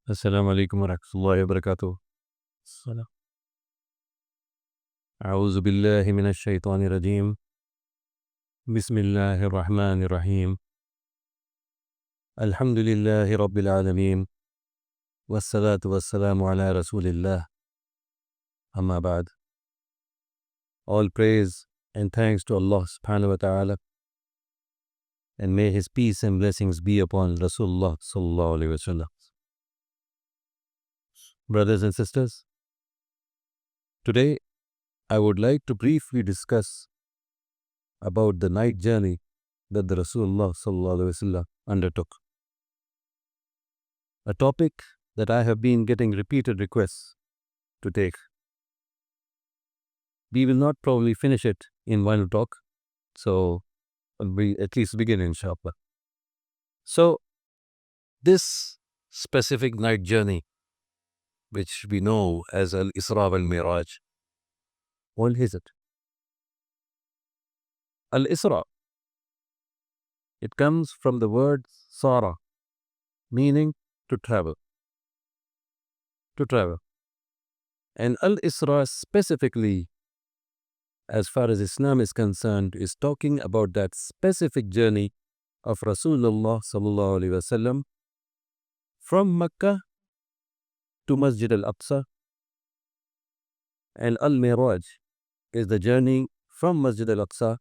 السلام عليكم ورحمة الله وبركاته. السلام. أعوذ بالله من الشيطان الرجيم. بسم الله الرحمن الرحيم. الحمد لله رب العالمين والصلاة والسلام على رسول الله. أما بعد. All praise and thanks to Allah subhanahu wa ta'ala, and may His peace and blessings be upon Rasulullah sallallahu alaihi wasallam. Brothers and sisters, today I would like to briefly discuss about the night journey that the Rasulullah sallallahu alaihi wasallam undertook. A topic that I have been getting repeated requests to take. We will not probably finish it in one talk, so we at least begin inshallah. So this specific night journey, which we know as Al-Isra wal-Miraj, what is it? Al-Isra, it comes from the word Sara, meaning to travel. To travel. And Al-Isra specifically, as far as Islam is concerned, is talking about that specific journey of Rasulullah sallallahu alaihi wasallam from Mecca to Masjid al-Aqsa, and Al-Miraj is the journey from Masjid al-Aqsa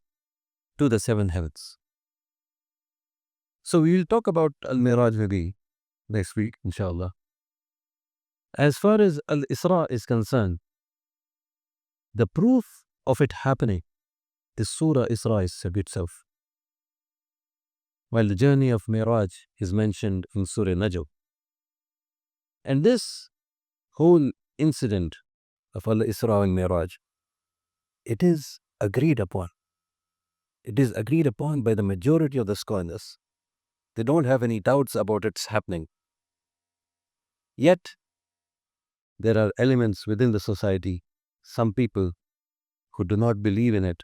to the seven heavens. So we will talk about Al-Miraj maybe next week, inshallah. As far as Al-Isra is concerned, the proof of it happening, the Surah Isra itself, while the journey of Miraj is mentioned in Surah Najm. And this whole incident of Al-Isra and Miraj, it is agreed upon. It is agreed upon by the majority of the scholars. They don't have any doubts about its happening. Yet, there are elements within the society, some people who do not believe in it,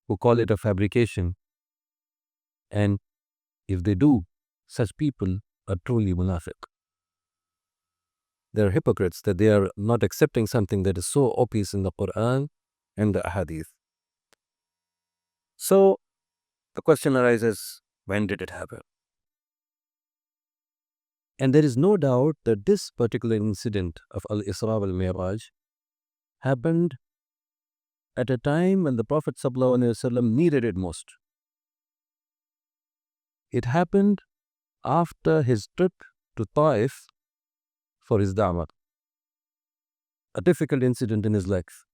who call it a fabrication. And if they do, such people are truly munafiq. They are hypocrites, that they are not accepting something that is so obvious in the Quran and the Ahadith. So, the question arises, when did it happen? And there is no doubt that this particular incident of Al-Isra wal-Miraj happened at a time when the Prophet ﷺ needed it most. It happened after his trip to Taif for his da'wah. A difficult incident in his life,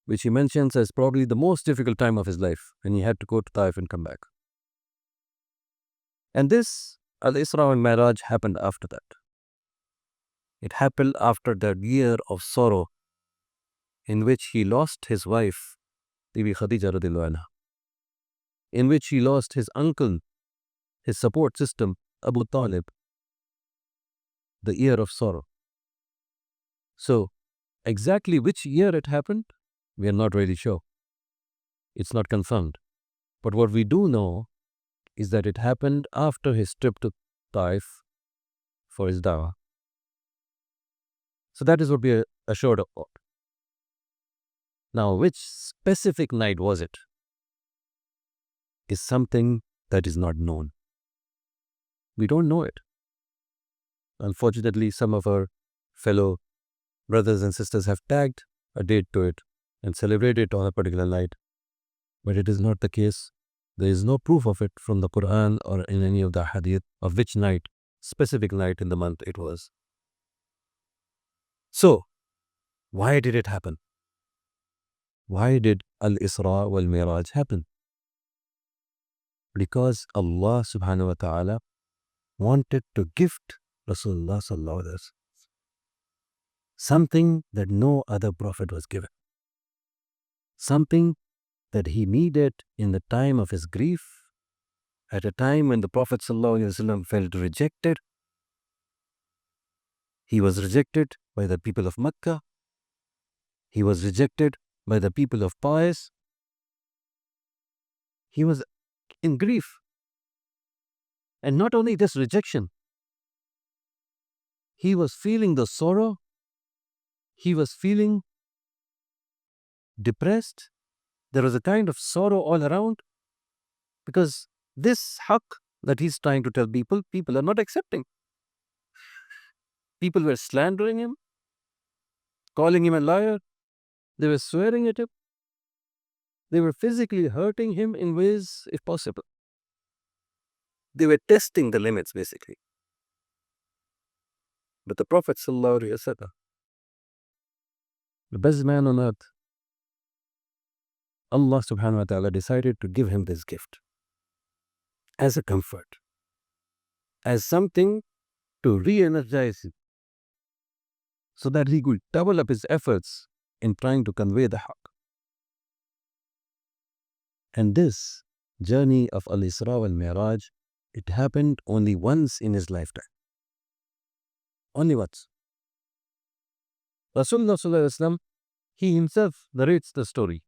which he mentions as probably the most difficult time of his life, when he had to go to Taif and come back. And this Al-Isra and Miraj happened after that. It happened after that year of sorrow in which he lost his wife, Bibi Khadija radhiyallahu anha, in which he lost his uncle, his support system, Abu Talib, the year of sorrow. So, exactly which year it happened, we are not really sure. It's not confirmed. But what we do know is that it happened after his trip to Taif for his dawah. So that is what we are assured of. Now, which specific night was it? Is something that is not known. We don't know it. Unfortunately, some of our fellow brothers and sisters have tagged a date to it and celebrated it on a particular night. But it is not the case. There is no proof of it from the Quran or in any of the hadith of which night, specific night in the month it was. So, why did it happen? Why did Al-Isra wal-Miraj happen? Because Allah subhanahu wa ta'ala wanted to gift Rasulullah sallallahu alaihi wasallam something that no other prophet was given. Something that he needed in the time of his grief, at a time when the Prophet ﷺ felt rejected. He was rejected by the people of Mecca. He was rejected by the people of Taif. He was in grief. And not only this rejection, he was feeling the sorrow, he was feeling depressed. There was a kind of sorrow all around because this haqq that he's trying to tell people, people are not accepting. People were slandering him, calling him a liar. They were swearing at him. They were physically hurting him in ways, if possible. They were testing the limits, basically. But the Prophet ﷺ, the best man on earth, Allah subhanahu wa ta'ala decided to give him this gift as a comfort, as something to re-energize him, so that he could double up his efforts in trying to convey the haqq. And this journey of Al-Isra wal-Miraj, it happened only once in his lifetime. Only once. Rasulullah sallallahu alaihi wasallam, he himself narrates the story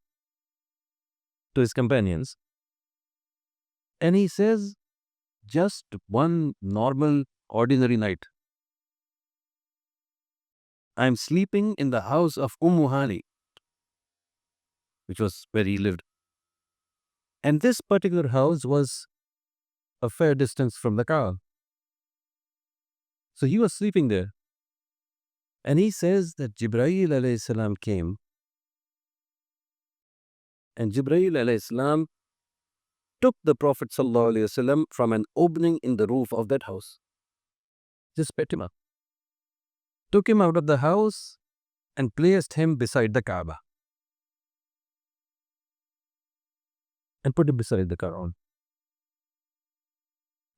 to his companions. And he says, just one normal, ordinary night, I'm sleeping in the house of Hani, which was where he lived. And this particular house was a fair distance from the Kaaba. So he was sleeping there. And he says that Jibreel alayhi salam came. And Jibreel alayhi salam took the Prophet sallallahu alayhi wasallam from an opening in the roof of that house. Just picked him up. Took him out of the house and placed him beside the Kaaba. And put him beside the Kaaba.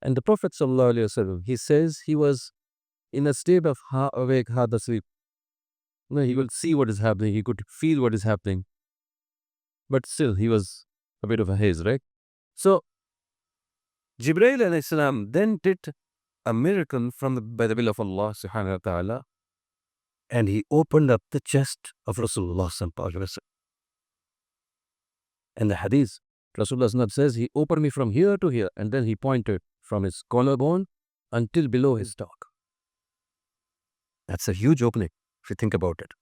And the Prophet sallallahu alayhi wasallam, he says he was in a state of awake, half asleep. He will see what is happening. He could feel what is happening. But still, he was a bit of a haze, right? So, Jibreel alayhi salam then did a miracle by the will of Allah subhanahu wa ta'ala, and he opened up the chest of Rasulullah sallallahu alaihi wasallam. And the hadith, Rasulullah says, he opened me from here to here, and then he pointed from his collarbone until below his stomach. That's a huge opening, if you think about it.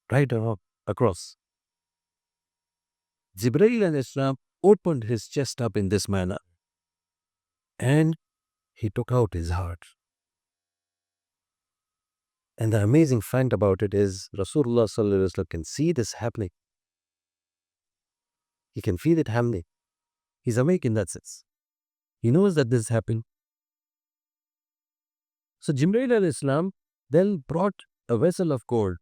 Right across. Jibreel alayhi salam opened his chest up in this manner, and he took out his heart. And the amazing fact about it is Rasulullah sallallahu alaihi wasallam can see this happening. He can feel it happening. He's awake in that sense. He knows that this happened. So Jibreel alayhi salam then brought a vessel of gold.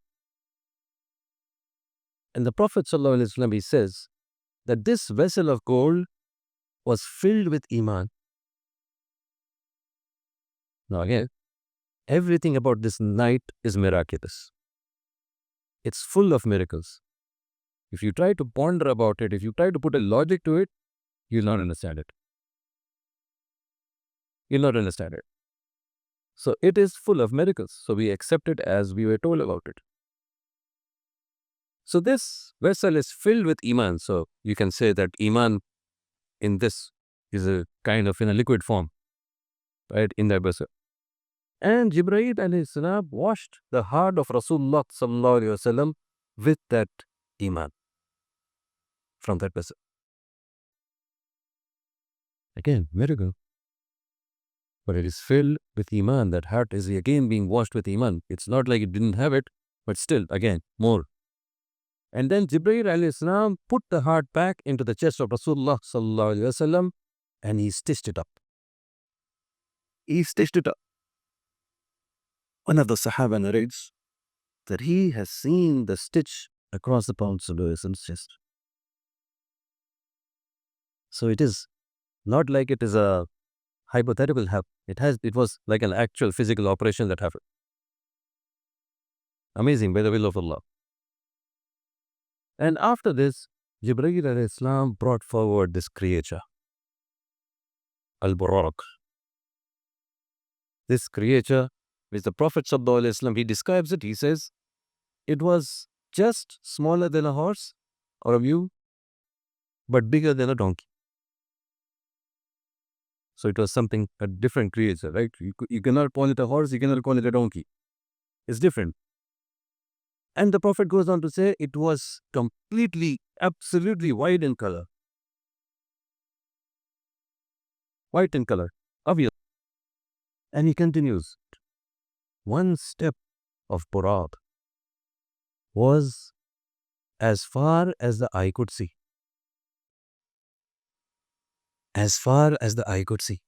And the Prophet sallallahu alaihi wasallam, he says that this vessel of gold was filled with Iman. Now again, everything about this night is miraculous. It's full of miracles. If you try to ponder about it, if you try to put a logic to it, you'll not understand it. You'll not understand it. So it is full of miracles. So we accept it as we were told about it. So this vessel is filled with Iman. So you can say that Iman in this is a kind of in a liquid form, right, in that vessel. And Jibreel alayhi salam washed the heart of Rasulullah sallallahu alaihi wasallam with that Iman from that vessel. Again, miracle. But it is filled with Iman. That heart is again being washed with Iman. It's not like it didn't have it, but still, again, more. And then Jibreel alayhi salam put the heart back into the chest of Rasulullah sallallahu alaihi wasallam, and he stitched it up. He stitched it up. One of the Sahaba narrates that he has seen the stitch across the Prophet sallallahu alaihi wasallam's chest. So it is not like it is a hypothetical help. It was like an actual physical operation that happened. Amazing, by the will of Allah. And after this, Jibreel alayhi salam brought forward this creature, Al-Buraq. This creature, which the Prophet sallallahu alaihi wasallam, he describes it, he says, it was just smaller than a horse or a mule, but bigger than a donkey. So it was something, a different creature, right? You cannot call it a horse, you cannot call it a donkey. It's different. And the Prophet goes on to say it was completely, absolutely white in color. White in color, obvious. And he continues, one step of Buraq was as far as the eye could see. As far as the eye could see.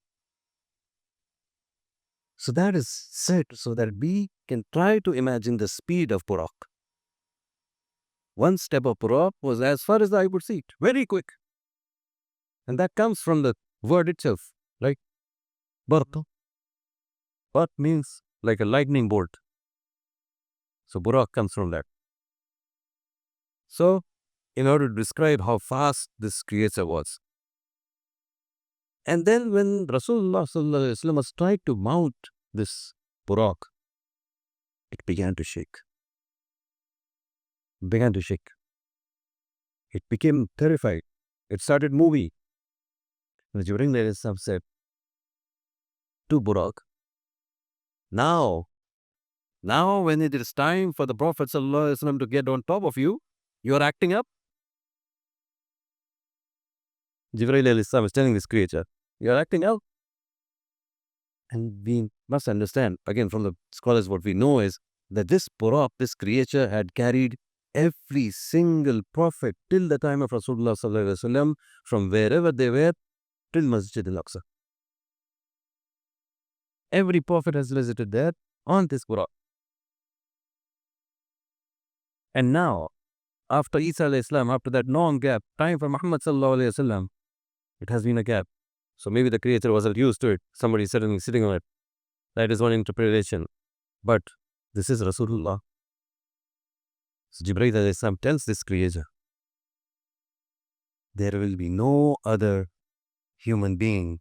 So that is said so that we can try to imagine the speed of Buraq. One step of Buraq was as far as the eye could see, very quick. And that comes from the word itself, right? Barq. Barq means like a lightning bolt. So Buraq comes from that. So, in order to describe how fast this creature was. And then when Rasulullah sallallahu alaihi wasallam was trying to mount this Buraq, it began to shake. Began to shake. It became terrified. It started moving. And Jibreel alayhi salam said to Buraq, now when it is time for the Prophet sallallahu alaihi wasallam to get on top of you, you are acting up. Jibreel alayhi salam is telling this creature, you are acting up. And we must understand, again from the scholars, what we know is that this Buraq, this creature, had carried every single prophet till the time of Rasulullah sallallahu alaihi wasallam, from wherever they were till Masjid al-Aqsa. Every prophet has visited there on this Buraq. And now, after Isa alayhi salam, after that long gap, time for Muhammad sallallahu alaihi wasallam, it has been a gap. So maybe the creator wasn't used to it. Somebody sitting on it. That is one interpretation. But this is Rasulullah. So Jibreel alayhi salam tells this creature, there will be no other human being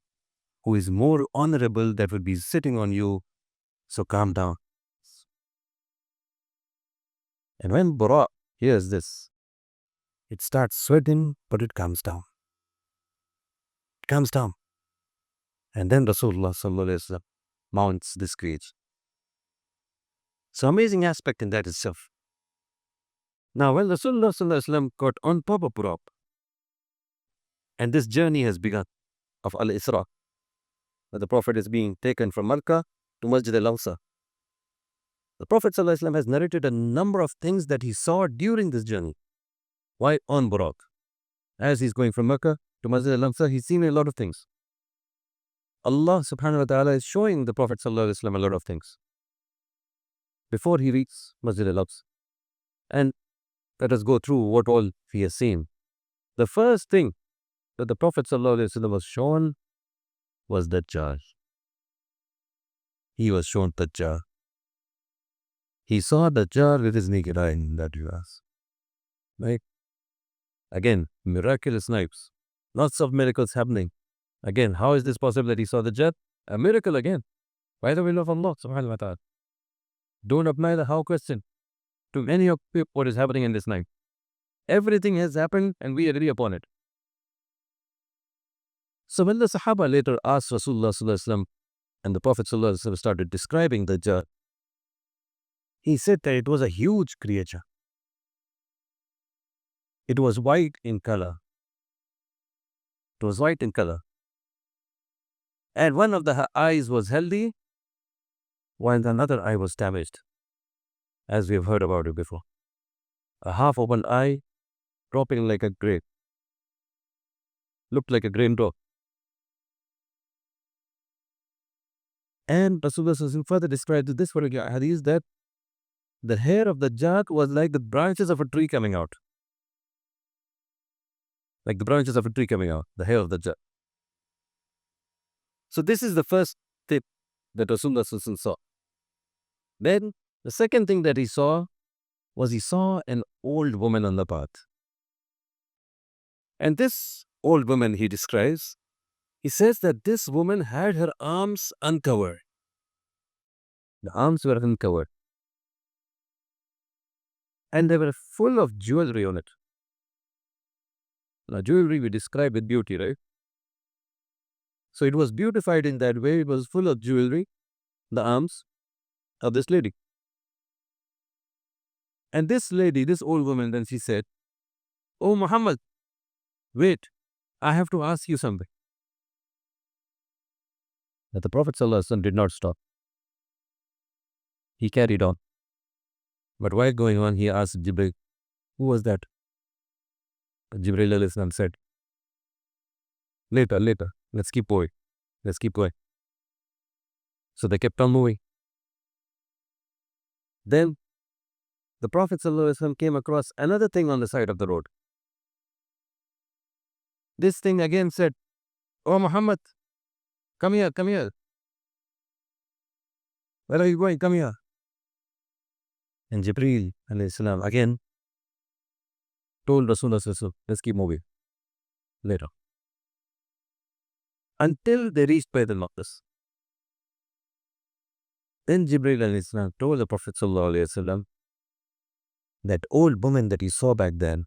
who is more honorable that will be sitting on you. So calm down. And when Buraq hears this, it starts sweating, but it calms down. It calms down. And then Rasulullah sallallahu alaihi wasallam mounts this creature. So amazing aspect in that itself. Now when Rasulullah sallallahu alaihi wasallam got on top of Buraq, and this journey has begun of Al-Isra, where the Prophet is being taken from Makkah to Masjid al-Aqsa. The Prophet sallallahu alaihi wasallam has narrated a number of things that he saw during this journey. Why on Buraq? As he's going from Makkah to Masjid al-Aqsa, he's seen a lot of things. Allah subhanahu wa ta'ala is showing the Prophet sallallahu alaihi wasallam a lot of things before he reaches Masjid al-Aqsa. And let us go through what all he has seen. The first thing that the Prophet sallallahu alaihi wasallam was shown was Dajjal. He was shown Dajjal. He saw Dajjal with his naked eye in that verse. Right? Again, miraculous snipes. Lots of miracles happening. Again, how is this possible that he saw Dajjal? A miracle again. By the will of Allah subhanahu wa ta'ala. Don't apply the how question to any of what is happening in this night. Everything has happened and we agree upon it. So when the Sahaba later asked Rasulullah sallallahu alaihi wasallam and the Prophet sallallahu alaihi wasallam started describing Dajjal, he said that it was a huge creature. It was white in color. It was white in color. And one of the eyes was healthy, while another eye was damaged, as we have heard about it before. A half-open eye dropping like a grape. Looked like a grain drop. And Rasulullah further described this particular hadith that the hair of the Dajjal was like the branches of a tree coming out. Like the branches of a tree coming out, the hair of the Dajjal. So this is the first tip that Rasulullah saw. Then the second thing that he saw was he saw an old woman on the path. And this old woman he describes, he says that this woman had her arms uncovered. The arms were uncovered. And they were full of jewelry on it. Now jewelry we describe with beauty, right? So it was beautified in that way. It was full of jewelry, the arms of this lady. And this lady, this old woman, then she said, "Oh Muhammad, wait, I have to ask you something." But the Prophet ﷺ did not stop. He carried on. But while going on, he asked Jibril, "Who was that?" Jibril alayhi salam said, later, let's keep going. Let's keep going. So they kept on moving. Then the Prophet ﷺ came across another thing on the side of the road. This thing again said, "Oh Muhammad, come here, come here. Where are you going? Come here." And Jibril alayhi salam again told Rasulullah, "Let's keep moving." Later. Until they reached Baitul Maqdis. Then Jibril alayhi salam told the Prophet ﷺ, that old woman that he saw back then,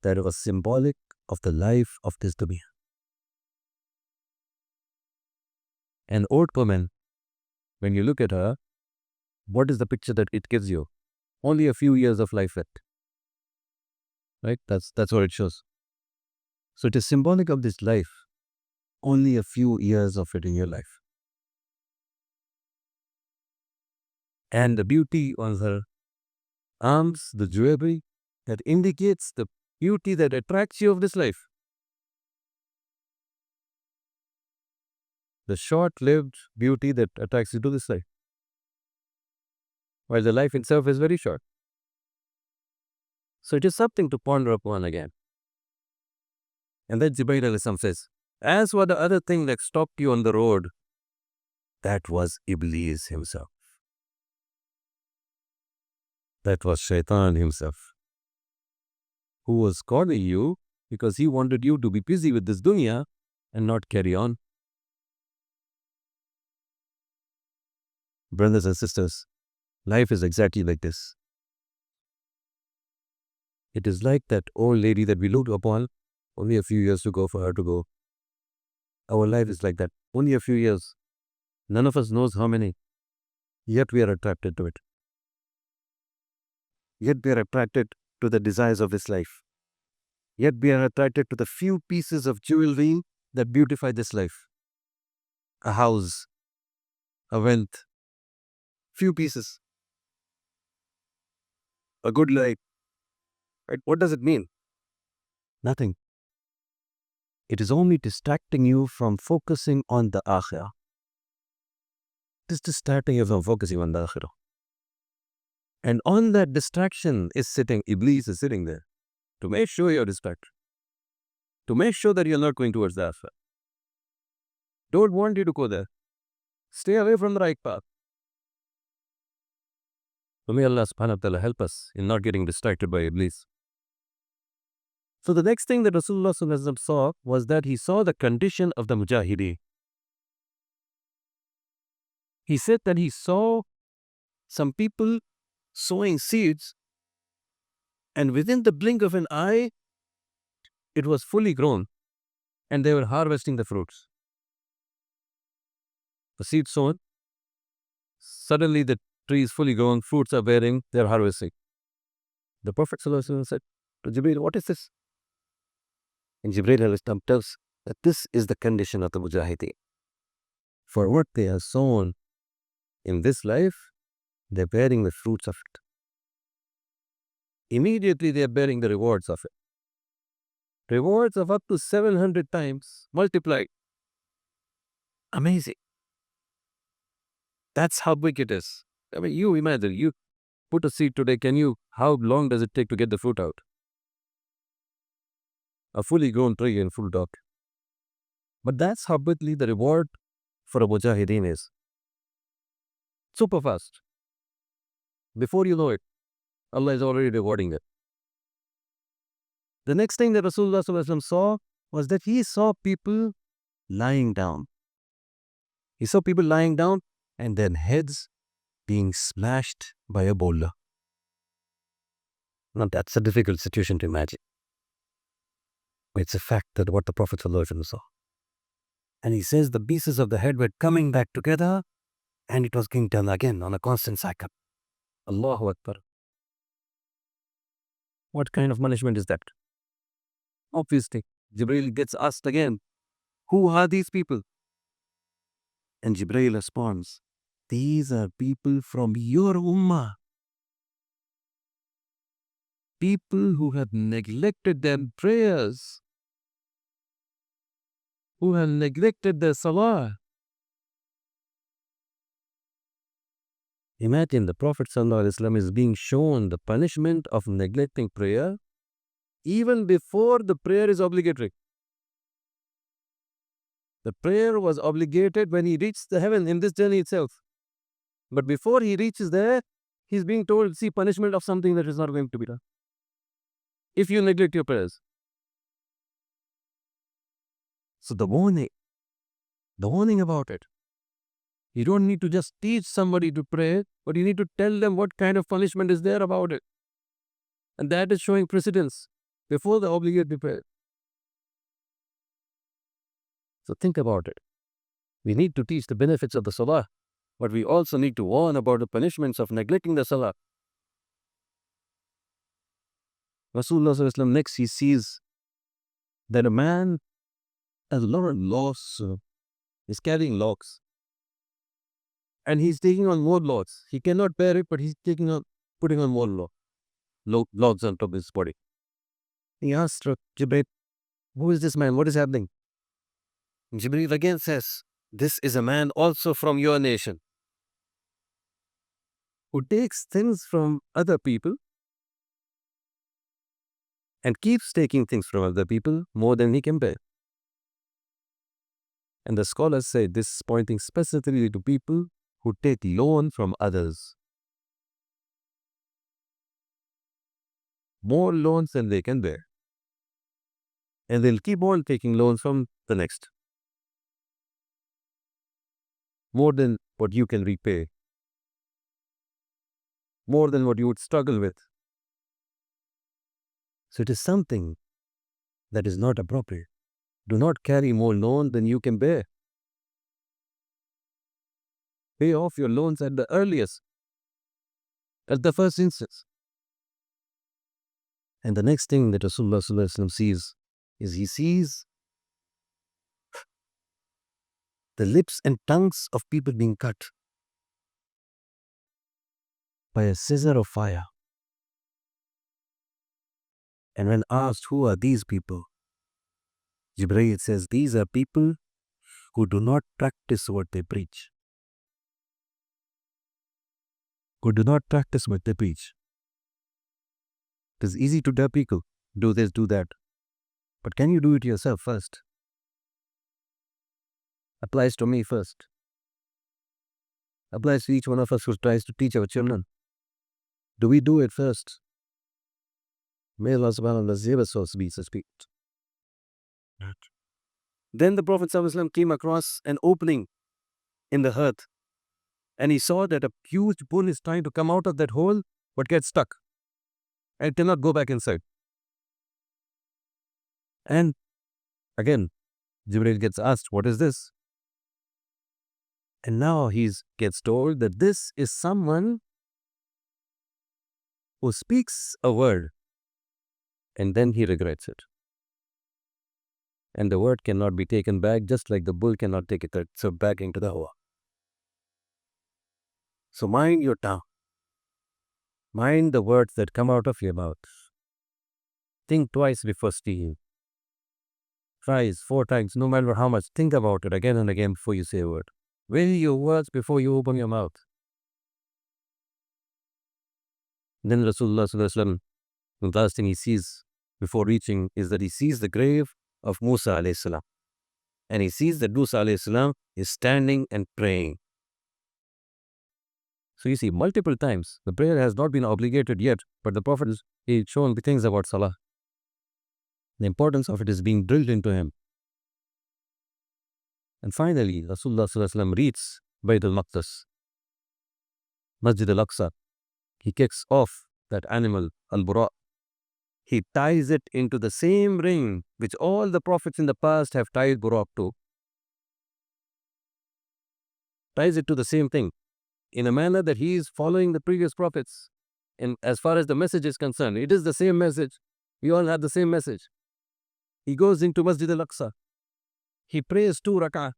that it was symbolic of the life of this dunya. An old woman, when you look at her, what is the picture that it gives you? Only a few years of life left. Right? That's what it shows. So it is symbolic of this life. Only a few years of it in your life. And the beauty on her arms, the jewelry, that indicates the beauty that attracts you of this life. The short-lived beauty that attracts you to this life. While the life itself is very short. So it is something to ponder upon again. And then Jibreel alayhi salam says, as for the other thing that stopped you on the road, that was Iblis himself. That was Shaitan himself, who was calling you because he wanted you to be busy with this dunya and not carry on. Brothers and sisters, life is exactly like this. It is like that old lady that we looked upon, only a few years to go for her to go. Our life is like that, only a few years. None of us knows how many, yet we are attracted to it. Yet we are attracted to the desires of this life. Yet we are attracted to the few pieces of jewelry that beautify this life. A house, a wealth, few pieces, a good life. Right? What does it mean? Nothing. It is only distracting you from focusing on the akhirah. It is distracting you from focusing on the akhirah. And on that distraction is sitting, Iblis is sitting there to make sure you're distracted. To make sure that you're not going towards the akhirah. Don't want you to go there. Stay away from the right path. So may Allah subhanahu wa ta'ala help us in not getting distracted by Iblis. So the next thing that Rasulullah sallallahu alaihi wasallam saw was that he saw the condition of the mujahideen. He said that he saw some people sowing seeds, and within the blink of an eye, it was fully grown, and they were harvesting the fruits. The seed sown, suddenly the tree is fully grown, fruits are bearing, they are harvesting. The Prophet ﷺ said to Jibreel, what is this? And Jibreel tells that this is the condition of the mujahideen. For what they are sown in this life, they are bearing the fruits of it. Immediately they are bearing the rewards of it. Rewards of up to 700 times multiplied. Amazing. That's how big it is. I mean, you imagine, you put a seed today, how long does it take to get the fruit out? A fully grown tree in full dark. But that's how bigly the reward for a mujahideen is. Super fast. Before you know it, Allah is already rewarding it. The next thing that Rasulullah sallallahu alaihi wasallam saw was that he saw people lying down. He saw people lying down and their heads being smashed by a boulder. Now that's a difficult situation to imagine. It's a fact that what the Prophet sallallahu alaihi wasallam saw. And he says the pieces of the head were coming back together and it was being done again on a constant cycle. Allahu Akbar. What kind of punishment is that? Obviously, Jibreel gets asked again, who are these people? And Jibreel responds, these are people from your ummah. People who have neglected their prayers, who have neglected their salah. Imagine the Prophet ﷺ is being shown the punishment of neglecting prayer even before the prayer is obligatory. The prayer was obligated when he reached the heaven in this journey itself. But before he reaches there, he's being told, see, punishment of something that is not going to be done if you neglect your prayers. So the warning about it. You don't need to just teach somebody to pray, but you need to tell them what kind of punishment is there about it. And that is showing precedence before the obligatory prayer. So think about it. We need to teach the benefits of the salah, but we also need to warn about the punishments of neglecting the salah. Rasulullah ﷺ next he sees that a man has a lot of loss, is carrying logs. And he's taking on more logs. He cannot bear it, but he's putting on more logs on top of his body. He asked Jibreel, who is this man? What is happening? And Jibreel again says, this is a man also from your nation who takes things from other people and keeps taking things from other people more than he can bear. And the scholars say this is pointing specifically to people who take loan from others. More loans than they can bear. And they'll keep on taking loans from the next. More than what you can repay. More than what you would struggle with. So it is something that is not appropriate. Do not carry more loan than you can bear. Pay off your loans at the earliest, at the first instance. And the next thing that Rasulullah ﷺ sees is he sees the lips and tongues of people being cut by a scissor of fire. And when asked, who are these people? Jibreel says, these are people who do not practice what they preach. Who do not practice what they preach. It is easy to tell people, do this, do that. But can you do it yourself first? Applies to me first. Applies to each one of us who tries to teach our children. Do we do it first? May Allah subhanahu wa ta'ala be such. Then the Prophet ﷺ came across an opening in the earth and he saw that a huge bull is trying to come out of that hole but gets stuck and cannot go back inside. And again, Jibreel gets asked, what is this? And now he gets told that this is someone who speaks a word and then he regrets it. And the word cannot be taken back, just like the bull cannot take it back into the hawa. So mind your tongue. Mind the words that come out of your mouth. Think twice before speaking. Thrice, 4 times, no matter how much. Think about it again and again before you say a word. Weigh your words before you open your mouth. Then Rasulullah ﷺ, the last thing he sees before reaching is that he sees the grave of Musa alayhi salam. And he sees that Musa alayhi salam is standing and praying. So you see, multiple times, the prayer has not been obligated yet, but the Prophet is showing the things about Salah. The importance of it is being drilled into him. And finally, Rasulullah ﷺ reads Bayt al-Maqdis, Masjid al-Aqsa. He kicks off that animal, al-Buraq. He ties it into the same ring which all the prophets in the past have tied Buraq to. ties it to the same thing in a manner that he is following the previous prophets. And as far as the message is concerned, it is the same message. We all have the same message. He goes into Masjid al-Aqsa. He prays 2 rak'ah.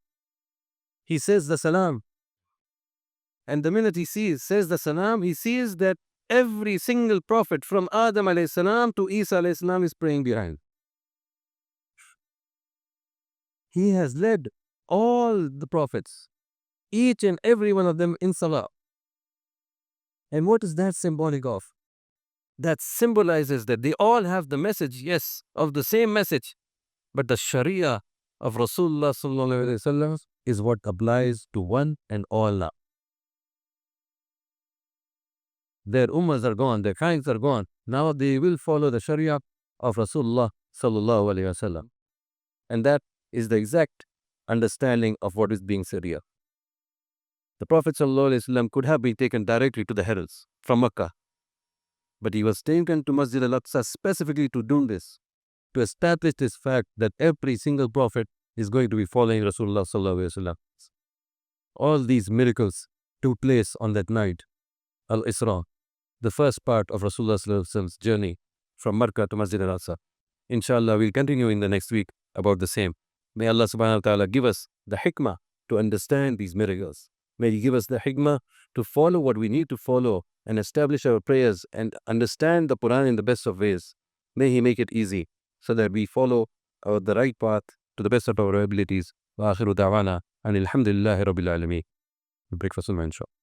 He says the salam. And the minute he says the salam, he sees that every single prophet from Adam alayhi salam to Isa alayhi salam is praying behind. He has led all the prophets, each and every one of them in salah. And what is that symbolic of? That symbolizes that they all have the message, yes, of the same message, but the Sharia of Rasulullah sallallahu alaihi wasallam is what applies to one and all now. Their ummas are gone, their kinds are gone. Now they will follow the Sharia of Rasulullah sallallahu alaihi wasallam, and that is the exact understanding of what is being said here. The Prophet sallallahu alaihi wasallam could have been taken directly to the heralds from Makkah, but he was taken to Masjid al-Aqsa specifically to do this, to establish this fact that every single prophet is going to be following Rasulullah sallallahu alaihi wasallam. All these miracles took place on that night, Al-Isra, the first part of Rasulullah sallallahu alaihi wasallam's journey from Makkah to Masjid al-Aqsa. Inshallah, we'll continue in the next week about the same. May Allah subhanahu wa ta'ala give us the hikmah to understand these miracles. May He give us the hikmah to follow what we need to follow and establish our prayers and understand the Quran in the best of ways. May He make it easy so that we follow the right path to the best of our abilities. Wa akhiru da'wana and alhamdulillahi rabbil alameen. Breakfast will inshallah.